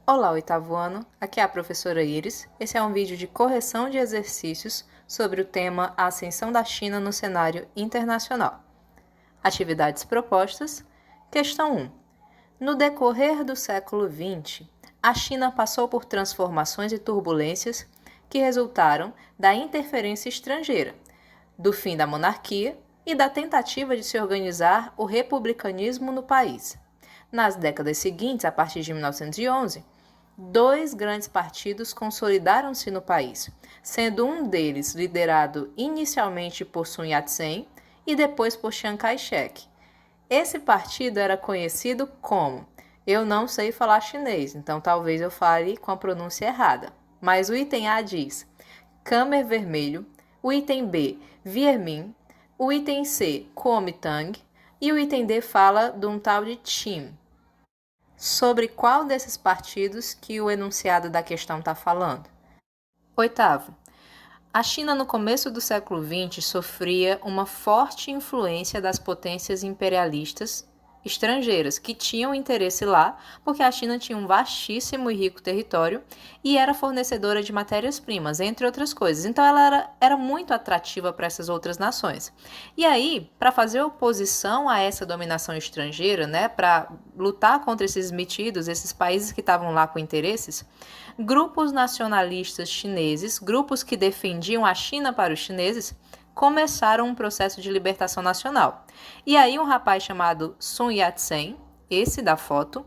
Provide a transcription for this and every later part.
Olá, oitavo ano, aqui é a professora Iris. Esse é um vídeo de correção de exercícios sobre o tema A Ascensão da China no cenário internacional. Atividades propostas. Questão 1. No decorrer do século XX, a China passou por transformações e turbulências que resultaram da interferência estrangeira, do fim da monarquia e da tentativa de se organizar o republicanismo no país. Nas décadas seguintes, a partir de 1911, dois grandes partidos consolidaram-se no país, sendo um deles liderado inicialmente por Sun Yat-sen e depois por Chiang Kai-shek. Esse partido era conhecido como, eu não sei falar chinês, então talvez eu fale com a pronúncia errada, mas o item A diz Khmer Vermelho, o item B, Viet Minh, o item C, Kuomintang e o item D fala de um tal de Chim. Sobre qual desses partidos que o enunciado da questão está falando? Oitavo. A China no começo do século XX sofria uma forte influência das potências imperialistas estrangeiras que tinham interesse lá, porque a China tinha um vastíssimo e rico território e era fornecedora de matérias-primas, entre outras coisas. Então ela era muito atrativa para essas outras nações. E aí, para fazer oposição a essa dominação estrangeira, né, para lutar contra esses metidos, esses países que estavam lá com interesses, grupos nacionalistas chineses, grupos que defendiam a China para os chineses, começaram um processo de libertação nacional. E aí um rapaz chamado Sun Yat-sen, esse da foto,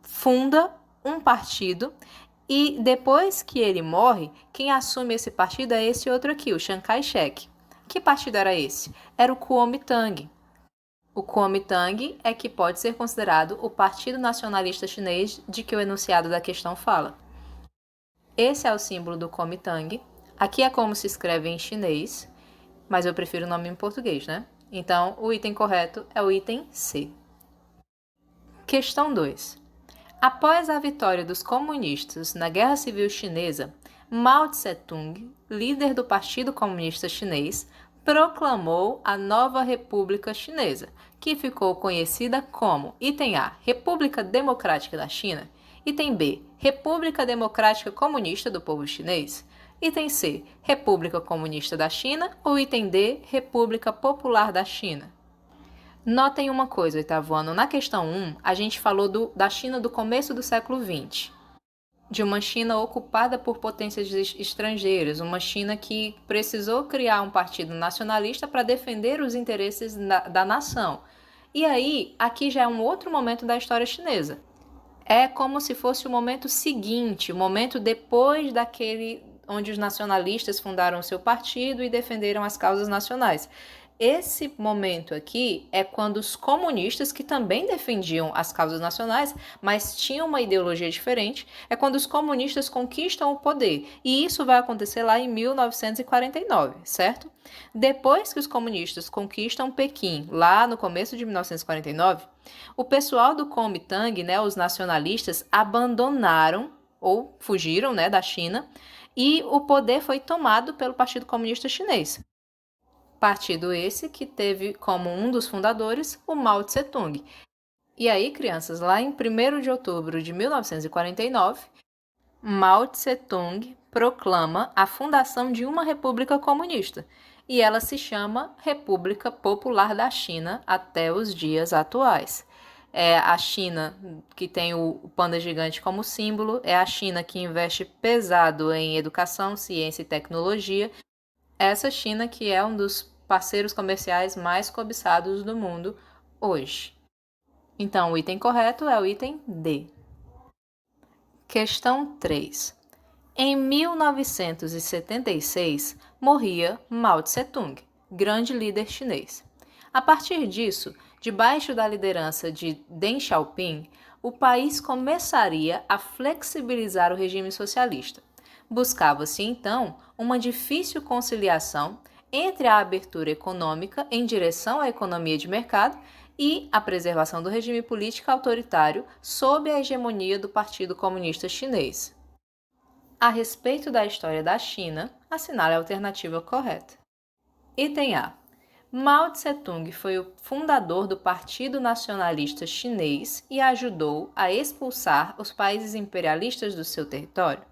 funda um partido e depois que ele morre, quem assume esse partido é esse outro aqui, o Chiang Kai-shek. Que partido era esse? Era o Kuomintang. O Kuomintang é que pode ser considerado o Partido Nacionalista Chinês de que o enunciado da questão fala. Esse é o símbolo do Kuomintang. Aqui é como se escreve em chinês, mas eu prefiro o nome em português, né? Então, o item correto é o item C. Questão 2. Após a vitória dos comunistas na Guerra Civil Chinesa, Mao Tse-tung, líder do Partido Comunista Chinês, proclamou a nova República Chinesa, que ficou conhecida como, item A, República Democrática da China, item B, República Democrática Comunista do Povo Chinês, item C, República Comunista da China ou item D, República Popular da China. Notem uma coisa, oitavo ano, na questão 1, a gente falou da China do começo do século XX, de uma China ocupada por potências estrangeiras, uma China que precisou criar um partido nacionalista para defender os interesses da nação. E aí, aqui já é um outro momento da história chinesa. É como se fosse o momento seguinte, o momento depois daquele onde os nacionalistas fundaram o seu partido e defenderam as causas nacionais. Esse momento aqui é quando os comunistas, que também defendiam as causas nacionais, mas tinham uma ideologia diferente, é quando os comunistas conquistam o poder. E isso vai acontecer lá em 1949, certo? Depois que os comunistas conquistam Pequim, lá no começo de 1949, o pessoal do Kuomintang, né, os nacionalistas, abandonaram ou fugiram, né, da China e o poder foi tomado pelo Partido Comunista Chinês. Partido esse que teve como um dos fundadores o Mao Tse-tung. E aí, crianças, lá em 1º de outubro de 1949, Mao Tse-tung proclama a fundação de uma república comunista, e ela se chama República Popular da China até os dias atuais. É a China que tem o panda gigante como símbolo, é a China que investe pesado em educação, ciência e tecnologia, essa China que é um dos parceiros comerciais mais cobiçados do mundo hoje. Então, o item correto é o item D. Questão 3. Em 1976, morria Mao Tse-tung, grande líder chinês. A partir disso, debaixo da liderança de Deng Xiaoping, o país começaria a flexibilizar o regime socialista. Buscava-se, então, uma difícil conciliação entre a abertura econômica em direção à economia de mercado e a preservação do regime político autoritário sob a hegemonia do Partido Comunista Chinês. A respeito da história da China, assinale a alternativa correta. Item A. Mao Tse-tung foi o fundador do Partido Nacionalista Chinês e ajudou a expulsar os países imperialistas do seu território.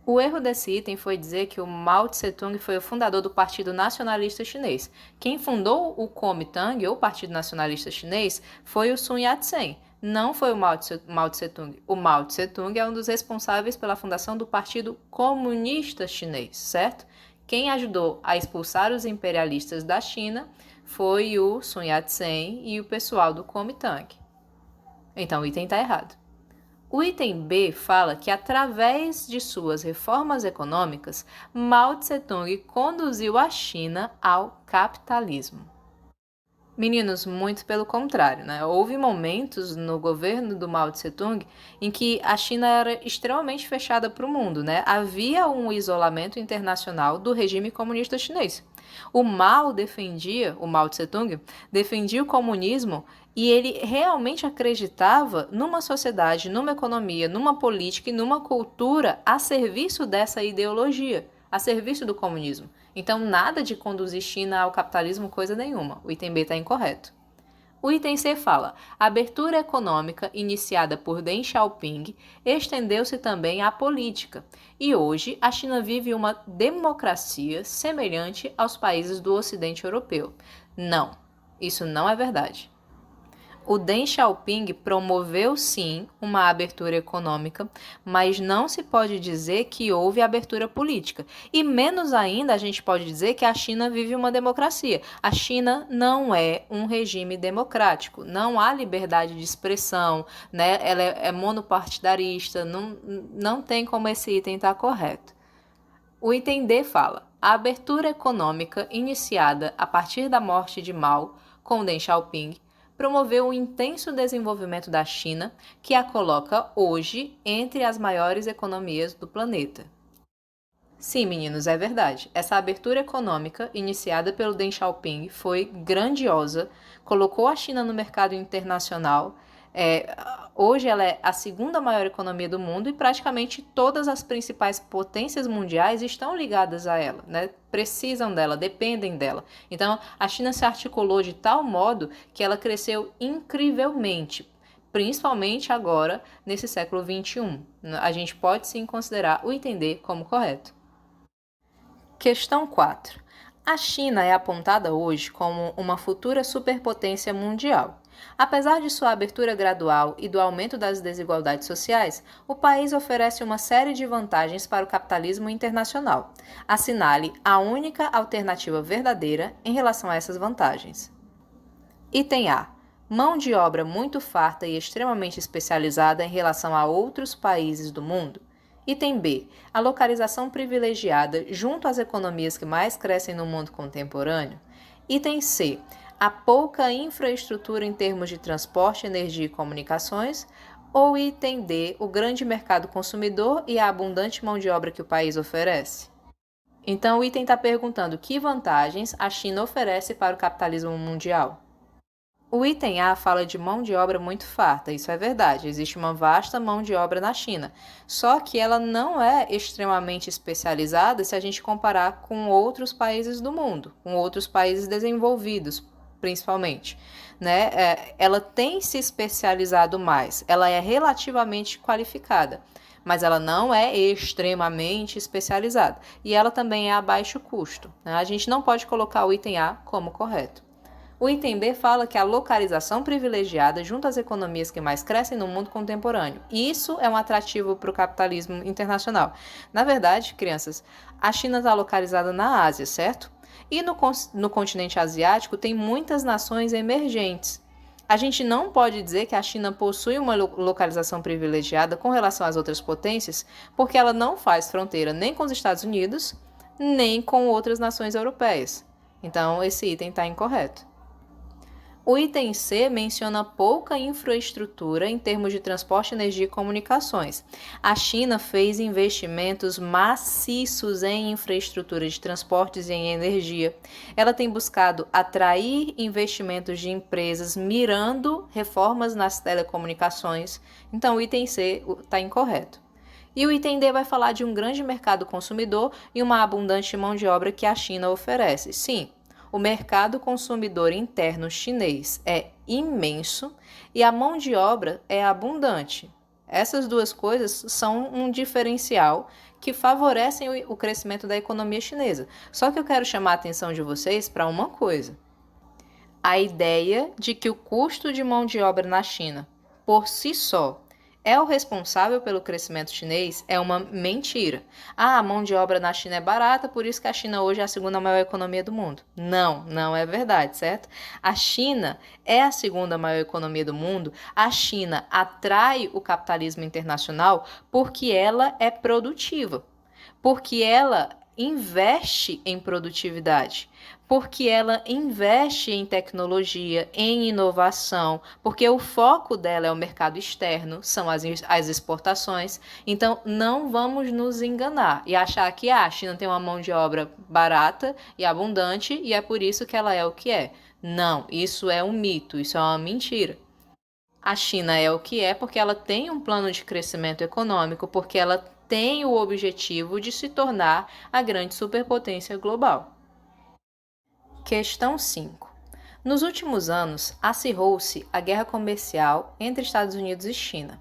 O erro desse item foi dizer que o Mao Tse-tung foi o fundador do Partido Nacionalista Chinês. Quem fundou o Kuomintang, ou Partido Nacionalista Chinês, foi o Sun Yat-sen, não foi o Mao Tse-tung. O Mao Tse-tung é um dos responsáveis pela fundação do Partido Comunista Chinês, certo? Quem ajudou a expulsar os imperialistas da China foi o Sun Yat-sen e o pessoal do Kuomintang. Então o item está errado. O item B fala que, através de suas reformas econômicas, Mao Tse-tung conduziu a China ao capitalismo. Meninos, muito pelo contrário, né? Houve momentos no governo do Mao Tse-tung em que a China era extremamente fechada para o mundo, né? Havia um isolamento internacional do regime comunista chinês. O Mao Tse-tung defendia o comunismo e ele realmente acreditava numa sociedade, numa economia, numa política e numa cultura a serviço dessa ideologia, a serviço do comunismo. Então, nada de conduzir China ao capitalismo, coisa nenhuma. O item B está incorreto. O item C fala: a abertura econômica iniciada por Deng Xiaoping estendeu-se também à política, e hoje a China vive uma democracia semelhante aos países do Ocidente europeu. Não, isso não é verdade. O Deng Xiaoping promoveu, sim, uma abertura econômica, mas não se pode dizer que houve abertura política. E menos ainda a gente pode dizer que a China vive uma democracia. A China não é um regime democrático, não há liberdade de expressão, né? Ela é monopartidarista, não tem como esse item estar correto. O item D fala: a abertura econômica iniciada a partir da morte de Mao, com Deng Xiaoping, promoveu o intenso desenvolvimento da China, que a coloca hoje entre as maiores economias do planeta. Sim, meninos, é verdade. Essa abertura econômica, iniciada pelo Deng Xiaoping, foi grandiosa, colocou a China no mercado internacional. Hoje ela é a segunda maior economia do mundo e praticamente todas as principais potências mundiais estão ligadas a ela, né? Precisam dela, dependem dela. Então, a China se articulou de tal modo que ela cresceu incrivelmente, principalmente agora, nesse século XXI. A gente pode sim considerar o item D como correto. Questão 4. A China é apontada hoje como uma futura superpotência mundial. Apesar de sua abertura gradual e do aumento das desigualdades sociais, o país oferece uma série de vantagens para o capitalismo internacional. Assinale a única alternativa verdadeira em relação a essas vantagens. Item A. Mão de obra muito farta e extremamente especializada em relação a outros países do mundo. Item B. A localização privilegiada junto às economias que mais crescem no mundo contemporâneo. Item C. A pouca infraestrutura em termos de transporte, energia e comunicações. Ou item D. O grande mercado consumidor e a abundante mão de obra que o país oferece. Então, o item está perguntando que vantagens a China oferece para o capitalismo mundial. O item A fala de mão de obra muito farta, isso é verdade, existe uma vasta mão de obra na China, só que ela não é extremamente especializada se a gente comparar com outros países do mundo, com outros países desenvolvidos, principalmente, né? Ela tem se especializado mais, ela é relativamente qualificada, mas ela não é extremamente especializada, e ela também é a baixo custo, né? A gente não pode colocar o item A como correto. O item B fala que a localização privilegiada junto às economias que mais crescem no mundo contemporâneo. Isso é um atrativo para o capitalismo internacional. Na verdade, crianças, a China está localizada na Ásia, certo? E no continente asiático tem muitas nações emergentes. A gente não pode dizer que a China possui uma localização privilegiada com relação às outras potências, porque ela não faz fronteira nem com os Estados Unidos, nem com outras nações europeias. Então, esse item está incorreto. O item C menciona pouca infraestrutura em termos de transporte, energia e comunicações. A China fez investimentos maciços em infraestrutura de transportes e em energia. Ela tem buscado atrair investimentos de empresas mirando reformas nas telecomunicações. Então, o item C está incorreto. E o item D vai falar de um grande mercado consumidor e uma abundante mão de obra que a China oferece. Sim, o mercado consumidor interno chinês é imenso e a mão de obra é abundante. Essas duas coisas são um diferencial que favorecem o crescimento da economia chinesa. Só que eu quero chamar a atenção de vocês para uma coisa. A ideia de que o custo de mão de obra na China, por si só, é o responsável pelo crescimento chinês é uma mentira. A mão de obra na China é barata, por isso que a China hoje é a segunda maior economia do mundo. Não, não é verdade, certo? A China é a segunda maior economia do mundo. A China atrai o capitalismo internacional porque ela é produtiva, porque ela investe em produtividade, porque ela investe em tecnologia, em inovação, porque o foco dela é o mercado externo, são as exportações. Então, não vamos nos enganar e achar que a China tem uma mão de obra barata e abundante e é por isso que ela é o que é. Não, isso é um mito, isso é uma mentira. A China é o que é porque ela tem um plano de crescimento econômico, porque ela tem o objetivo de se tornar a grande superpotência global. Questão 5. Nos últimos anos, acirrou-se a guerra comercial entre Estados Unidos e China,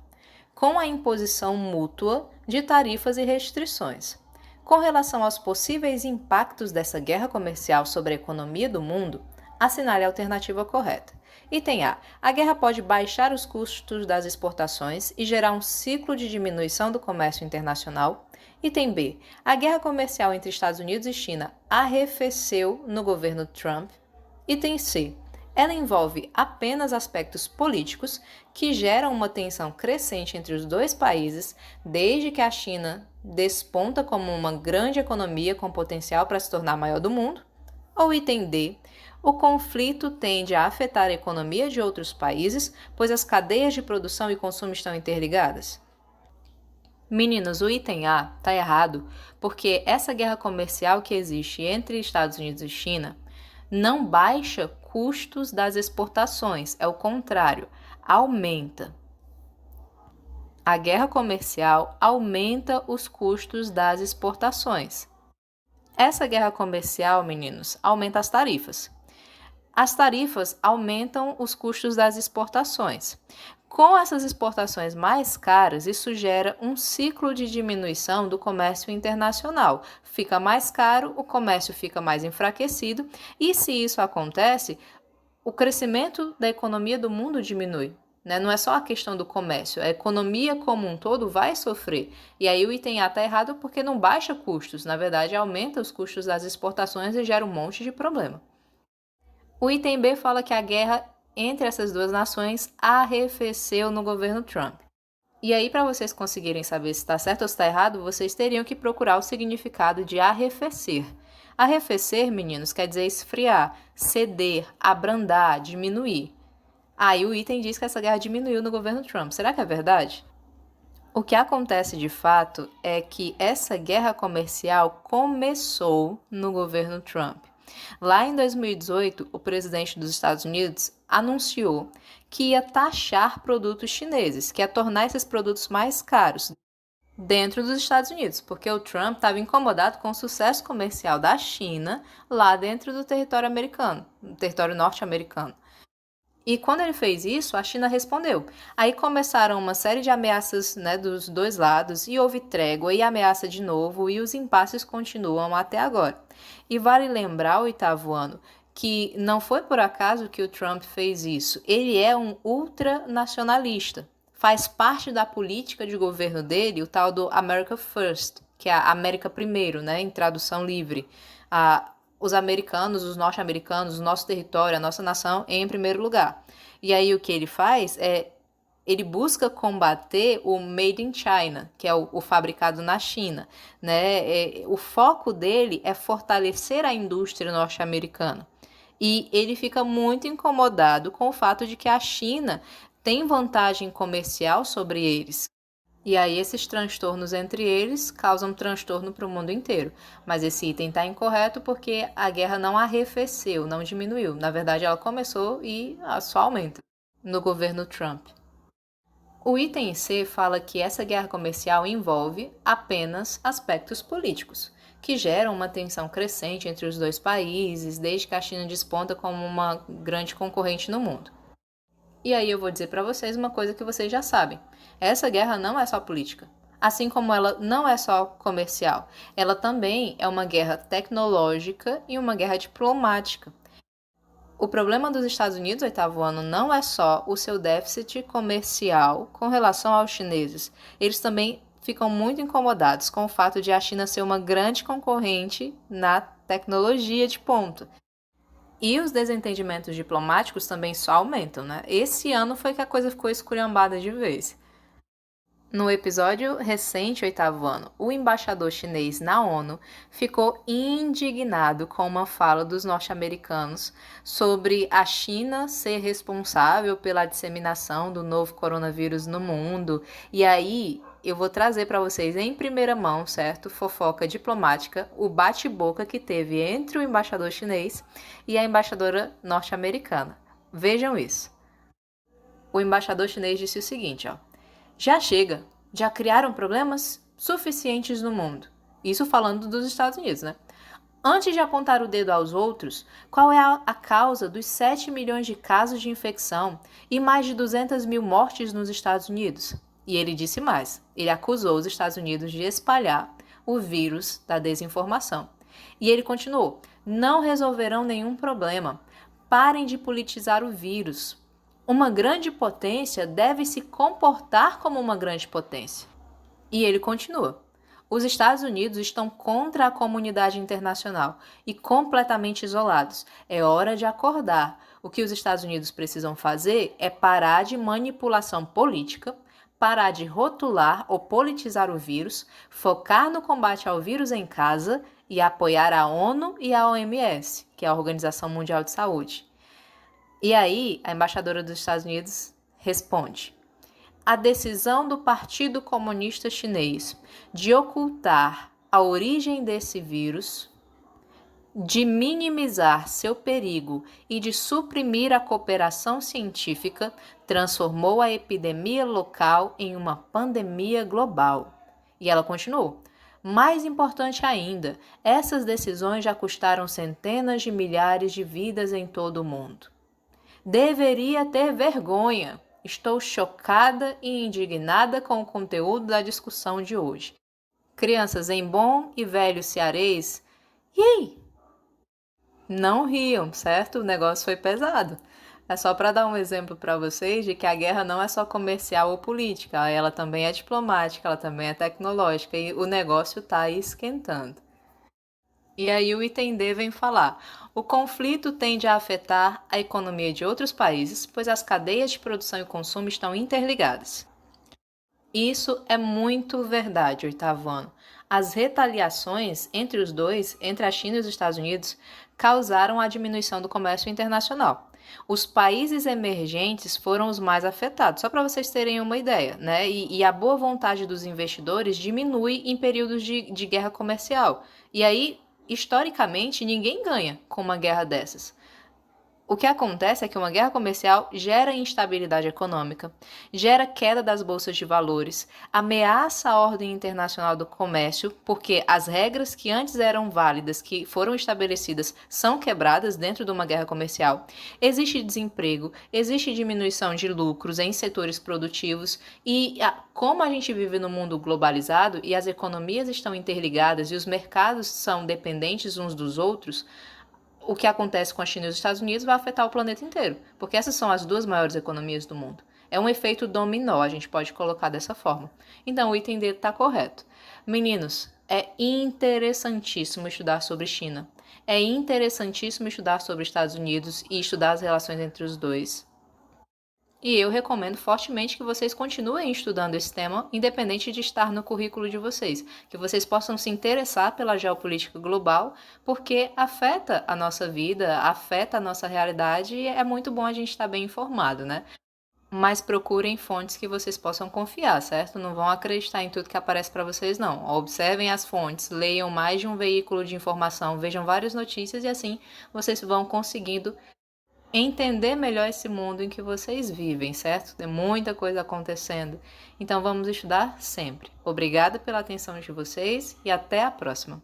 com a imposição mútua de tarifas e restrições. Com relação aos possíveis impactos dessa guerra comercial sobre a economia do mundo, assinale a alternativa correta. Item A. A guerra pode baixar os custos das exportações e gerar um ciclo de diminuição do comércio internacional. Item B. A guerra comercial entre Estados Unidos e China arrefeceu no governo Trump. Item C. Ela envolve apenas aspectos políticos que geram uma tensão crescente entre os dois países desde que a China desponta como uma grande economia com potencial para se tornar a maior do mundo. Ou item D. O conflito tende a afetar a economia de outros países, pois as cadeias de produção e consumo estão interligadas. Meninos, o item A está errado, porque essa guerra comercial que existe entre Estados Unidos e China não baixa custos das exportações, é o contrário, aumenta. A guerra comercial aumenta os custos das exportações. Essa guerra comercial, meninos, aumenta as tarifas. As tarifas aumentam os custos das exportações. Com essas exportações mais caras, isso gera um ciclo de diminuição do comércio internacional. Fica mais caro, o comércio fica mais enfraquecido, e se isso acontece, o crescimento da economia do mundo diminui. Não é só a questão do comércio, a economia como um todo vai sofrer. E aí o item A está errado porque não baixa custos, na verdade aumenta os custos das exportações e gera um monte de problema. O item B fala que a guerra entre essas duas nações arrefeceu no governo Trump. E aí, para vocês conseguirem saber se está certo ou se está errado, vocês teriam que procurar o significado de arrefecer. Arrefecer, meninos, quer dizer esfriar, ceder, abrandar, diminuir. Aí o item diz que essa guerra diminuiu no governo Trump. Será que é verdade? O que acontece de fato é que essa guerra comercial começou no governo Trump. Lá em 2018, o presidente dos Estados Unidos anunciou que ia taxar produtos chineses, que ia tornar esses produtos mais caros dentro dos Estados Unidos, porque o Trump estava incomodado com o sucesso comercial da China lá dentro do território americano, do território norte-americano. E quando ele fez isso, a China respondeu. Aí começaram uma série de ameaças, dos dois lados, e houve trégua e ameaça de novo, e os impasses continuam até agora. E vale lembrar, oitavo ano, que não foi por acaso que o Trump fez isso. Ele é um ultranacionalista. Faz parte da política de governo dele o tal do America First, que é a América Primeiro, em tradução livre. Os americanos, os norte-americanos, o nosso território, a nossa nação em primeiro lugar. E aí o que ele faz é, ele busca combater o Made in China, que é o fabricado na China. O foco dele é fortalecer a indústria norte-americana. E ele fica muito incomodado com o fato de que a China tem vantagem comercial sobre eles. E aí esses transtornos entre eles causam transtorno para o mundo inteiro. Mas esse item está incorreto porque a guerra não arrefeceu, não diminuiu. Na verdade, ela começou e só aumenta no governo Trump. O item C fala que essa guerra comercial envolve apenas aspectos políticos, que geram uma tensão crescente entre os dois países, desde que a China desponta como uma grande concorrente no mundo. E aí eu vou dizer para vocês uma coisa que vocês já sabem. Essa guerra não é só política. Assim como ela não é só comercial, ela também é uma guerra tecnológica e uma guerra diplomática. O problema dos Estados Unidos, oitavo ano, não é só o seu déficit comercial com relação aos chineses. Eles também ficam muito incomodados com o fato de a China ser uma grande concorrente na tecnologia de ponta. E os desentendimentos diplomáticos também só aumentam, né? Esse ano foi que a coisa ficou esculhambada de vez. No episódio recente, oitavo ano, o embaixador chinês na ONU ficou indignado com uma fala dos norte-americanos sobre a China ser responsável pela disseminação do novo coronavírus no mundo. E aí eu vou trazer para vocês em primeira mão, certo? Fofoca diplomática, o bate-boca que teve entre o embaixador chinês e a embaixadora norte-americana. Vejam isso. O embaixador chinês disse o seguinte, ó. Já chega, já criaram problemas suficientes no mundo. Isso falando dos Estados Unidos, né? Antes de apontar o dedo aos outros, qual é a causa dos 7 milhões de casos de infecção e mais de 200 mil mortes nos Estados Unidos? E ele disse mais, ele acusou os Estados Unidos de espalhar o vírus da desinformação. E ele continuou, não resolverão nenhum problema, parem de politizar o vírus. Uma grande potência deve se comportar como uma grande potência. E ele continua. Os Estados Unidos estão contra a comunidade internacional e completamente isolados. É hora de acordar. O que os Estados Unidos precisam fazer é parar de manipulação política, parar de rotular ou politizar o vírus, focar no combate ao vírus em casa e apoiar a ONU e a OMS, que é a Organização Mundial de Saúde. E aí, a embaixadora dos Estados Unidos responde: a decisão do Partido Comunista Chinês de ocultar a origem desse vírus, de minimizar seu perigo e de suprimir a cooperação científica transformou a epidemia local em uma pandemia global. E ela continuou: mais importante ainda, essas decisões já custaram centenas de milhares de vidas em todo o mundo. Deveria ter vergonha. Estou chocada e indignada com o conteúdo da discussão de hoje. Crianças em bom e velho cearês, e aí? Não riam, certo? O negócio foi pesado. É só para dar um exemplo para vocês de que a guerra não é só comercial ou política, ela também é diplomática, ela também é tecnológica e o negócio está aí esquentando. E aí o item D vem falar: o conflito tende a afetar a economia de outros países, pois as cadeias de produção e consumo estão interligadas. Isso é muito verdade, oitavo ano. As retaliações entre os dois, entre a China e os Estados Unidos, causaram a diminuição do comércio internacional. Os países emergentes foram os mais afetados, só para vocês terem uma ideia, né? E a boa vontade dos investidores diminui em períodos de guerra comercial. E aí, historicamente, ninguém ganha com uma guerra dessas. O que acontece é que uma guerra comercial gera instabilidade econômica, gera queda das bolsas de valores, ameaça a ordem internacional do comércio, porque as regras que antes eram válidas, que foram estabelecidas, são quebradas dentro de uma guerra comercial. Existe desemprego, existe diminuição de lucros em setores produtivos e como a gente vive no mundo globalizado e as economias estão interligadas e os mercados são dependentes uns dos outros, o que acontece com a China e os Estados Unidos vai afetar o planeta inteiro, porque essas são as duas maiores economias do mundo. É um efeito dominó, a gente pode colocar dessa forma. Então, o item D está correto. Meninos, é interessantíssimo estudar sobre China. É interessantíssimo estudar sobre Estados Unidos e estudar as relações entre os dois. E eu recomendo fortemente que vocês continuem estudando esse tema, independente de estar no currículo de vocês. Que vocês possam se interessar pela geopolítica global, porque afeta a nossa vida, afeta a nossa realidade e é muito bom a gente estar bem informado, né? Mas procurem fontes que vocês possam confiar, certo? Não vão acreditar em tudo que aparece para vocês, não. Observem as fontes, leiam mais de um veículo de informação, vejam várias notícias e assim vocês vão conseguindo entender melhor esse mundo em que vocês vivem, certo? Tem muita coisa acontecendo. Então vamos estudar sempre. Obrigada pela atenção de vocês e até a próxima.